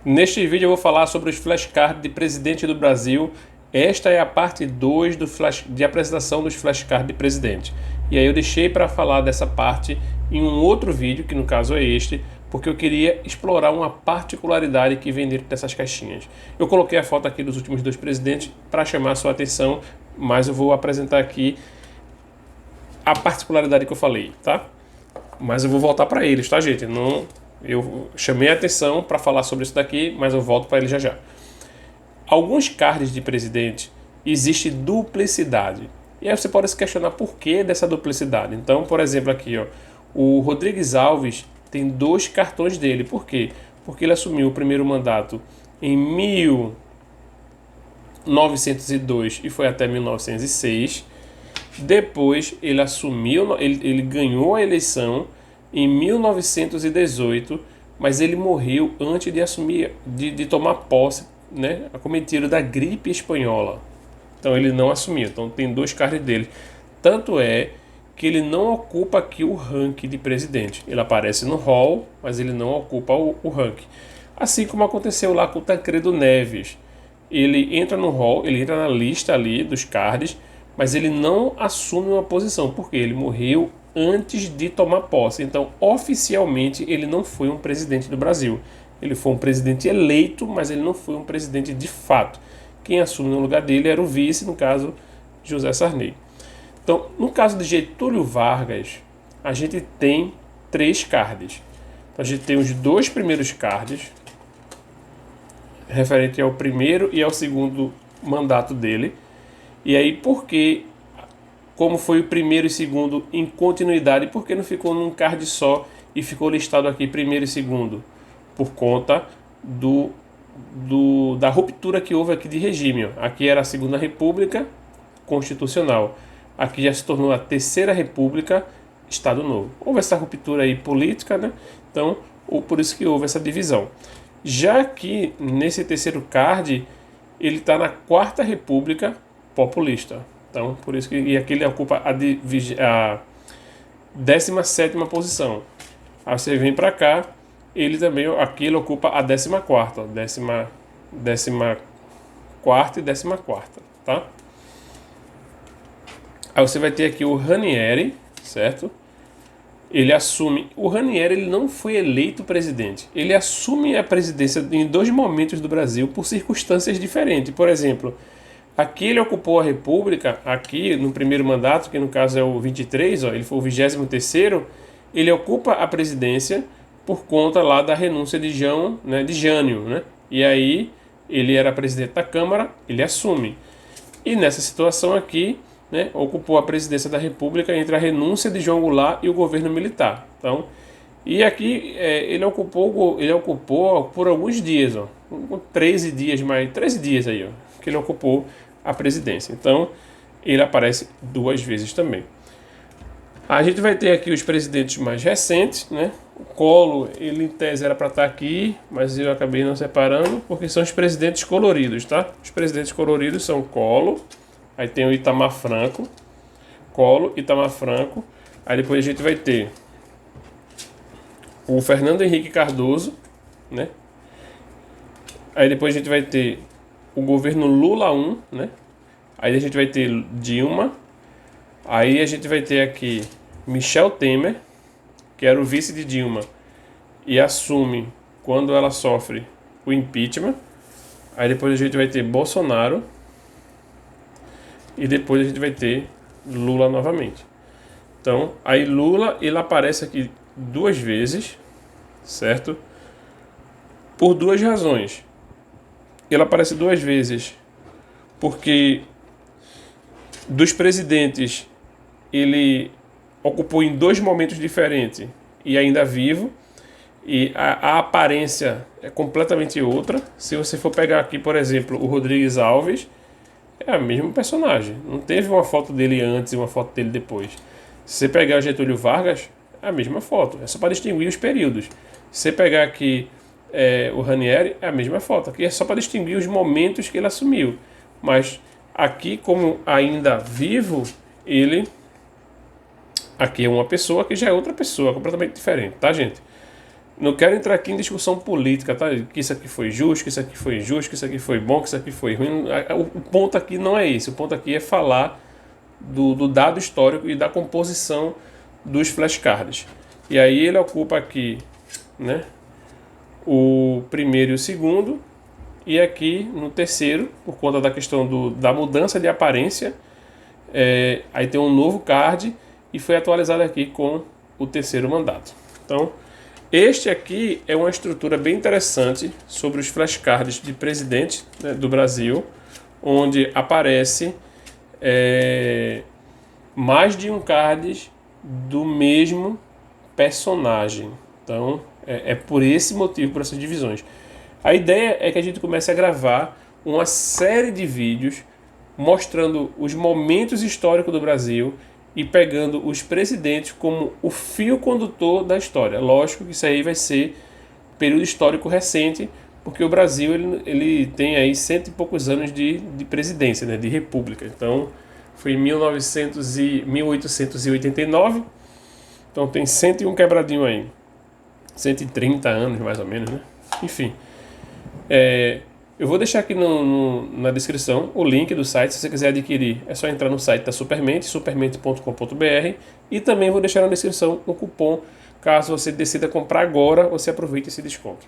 Neste vídeo eu vou falar sobre os flashcards de presidente do Brasil. Esta é a parte 2 de apresentação dos flashcards de presidente. E aí eu deixei para falar dessa parte em um outro vídeo, que no caso é este, porque eu queria explorar uma particularidade que vem dentro dessas caixinhas. Eu coloquei a foto aqui dos últimos dois presidentes para chamar a sua atenção, mas eu vou apresentar aqui a particularidade que eu falei, tá? Mas eu vou voltar para eles, tá, gente? Não... Eu chamei a atenção para falar sobre isso daqui, mas eu volto para ele já já. Alguns cards de presidente existe duplicidade. E aí você pode se questionar por que dessa duplicidade. Então, por exemplo, aqui, ó, o Rodrigues Alves tem dois cartões dele. Por quê? Porque ele assumiu o primeiro mandato em 1902 e foi até 1906. Depois ele assumiu, ele ganhou a eleição em 1918, mas ele morreu antes de assumir, de tomar posse, né, acometido da gripe espanhola. Então ele não assumiu. Então tem dois cards dele. Tanto é que ele não ocupa aqui o ranking de presidente. Ele aparece no hall, mas ele não ocupa o ranking. Assim como aconteceu lá com o Tancredo Neves. Ele entra no hall, ele entra na lista ali dos cards, mas ele não assume uma posição, porque ele morreu antes de tomar posse. Então, oficialmente, ele não foi um presidente do Brasil. Ele foi um presidente eleito, mas ele não foi um presidente de fato. Quem assume no lugar dele era o vice, no caso, José Sarney. Então, no caso de Getúlio Vargas, a gente tem três cards. Então, a gente tem os dois primeiros cards, referente ao primeiro e ao segundo mandato dele. E aí, por que, como foi o primeiro e segundo em continuidade, por que não ficou num card só e ficou listado aqui primeiro e segundo? Por conta da ruptura que houve aqui de regime. Aqui era a Segunda República Constitucional. Aqui já se tornou a Terceira República, Estado Novo. Houve essa ruptura aí política, né? Então, por isso que houve essa divisão. Já que nesse terceiro card, ele está na Quarta República Populista. Então, por isso que e aqui ele ocupa a 17ª posição. Aí você vem para cá, ele também, aqui ele ocupa a 14ª, 14ª e 14ª, tá? Aí você vai ter aqui o Ranieri, certo? Ele assume, o Ranieri ele não foi eleito presidente, ele assume a presidência em dois momentos do Brasil por circunstâncias diferentes. Por exemplo, aqui ele ocupou a República, aqui no primeiro mandato, que no caso é o 23, ó, ele foi o 23º, ele ocupa a presidência por conta lá da renúncia de Jânio, né? E aí ele era presidente da Câmara, ele assume. E nessa situação aqui, né, ocupou a presidência da República entre a renúncia de João Goulart e o governo militar. Então, e aqui ele ocupou por alguns dias, ó, 13 dias aí, ó, que ele ocupou a presidência. Então, ele aparece duas vezes também. A gente vai ter aqui os presidentes mais recentes, né? O Collor, ele em tese era para estar aqui, mas eu acabei não separando, porque são os presidentes coloridos, tá? Os presidentes coloridos são Collor, aí tem o Itamar Franco, Collor, Itamar Franco, aí depois a gente vai ter o Fernando Henrique Cardoso, né? Aí depois a gente vai ter o governo Lula 1, né? Aí a gente vai ter Dilma. Aí a gente vai ter aqui Michel Temer, que era o vice de Dilma e assume quando ela sofre o impeachment. Aí depois a gente vai ter Bolsonaro. E depois a gente vai ter Lula novamente. Então, aí Lula, ele aparece aqui duas vezes, certo? Por duas razões. Ele aparece duas vezes porque dos presidentes ele ocupou em dois momentos diferentes e ainda vivo, e a aparência é completamente outra. Se você for pegar aqui, por exemplo, o Rodrigues Alves, é o mesmo personagem, não teve uma foto dele antes e uma foto dele depois. Se você pegar o Getúlio Vargas, é a mesma foto, é só para distinguir os períodos. Se você pegar aqui o Ranieri, é a mesma foto, aqui é só para distinguir os momentos que ele assumiu. Mas aqui, como ainda vivo, aqui é uma pessoa que já é outra pessoa, completamente diferente, tá, gente? Não quero entrar aqui em discussão política, tá? Que isso aqui foi justo, que isso aqui foi injusto, que isso aqui foi bom, que isso aqui foi ruim. O ponto aqui não é esse. O ponto aqui é falar do dado histórico e da composição dos flashcards. E aí ele ocupa aqui, né, o primeiro e o segundo, e aqui no terceiro, por conta da questão da mudança de aparência, aí tem um novo card e foi atualizado aqui com o terceiro mandato. Então, este aqui é uma estrutura bem interessante sobre os flashcards de presidente, né, do Brasil, onde aparece mais de um card do mesmo personagem. Então, é por esse motivo, por essas divisões. A ideia é que a gente comece a gravar uma série de vídeos mostrando os momentos históricos do Brasil e pegando os presidentes como o fio condutor da história. Lógico que isso aí vai ser período histórico recente, porque o Brasil ele tem aí 100 e poucos anos de presidência, né, de república. Então, foi em 1889, então tem 101 quebradinho aí, 130 anos mais ou menos, né? Enfim, eu vou deixar aqui na descrição o link do site. Se você quiser adquirir, é só entrar no site da Supermente, supermente.com.br, e também vou deixar na descrição o cupom. Caso você decida comprar agora, você aproveite esse desconto.